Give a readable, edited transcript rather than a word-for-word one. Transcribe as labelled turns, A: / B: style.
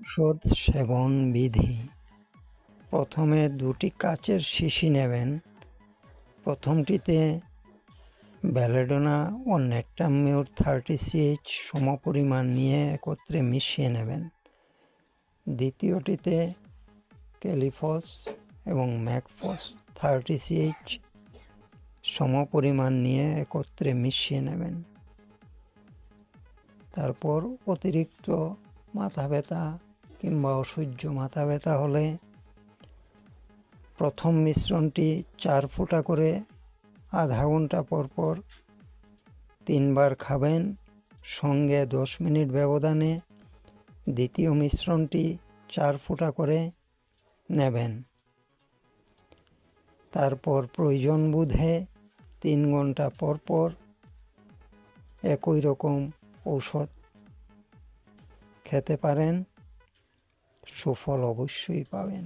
A: ঔষধ সেবন বিধি। প্রথমে 2টি কাচের শিশি নেবেন। প্রথমটিতে বেলেডোনা ও নেট্টামিউর 30 CH সমপরিমাণ নিয়ে একত্রে মিশিয়ে নেবেন। দ্বিতীয়টিতে ক্যালিফস এবং ম্যাকফস 30 CH সমপরিমাণ নিয়ে একত্রে মিশিয়ে নেবেন। তারপর অতিরিক্ত মাথা ব্যথা কিংবা অসহ্য মাথা ব্যথা হলে প্রথম মিশ্রণটি 4 ফোঁটা করে আধা ঘন্টা পরপর 3 বার খাবেন। সঙ্গে 10 মিনিট ব্যবধানে দ্বিতীয় মিশ্রণটি 4 ফোঁটা করে নেবেন। তারপর প্রয়োজন বোধে 3 ঘন্টা পরপর একই রকম ঔষধ খেতে পারেন। সুফল অবশ্যই পাবেন।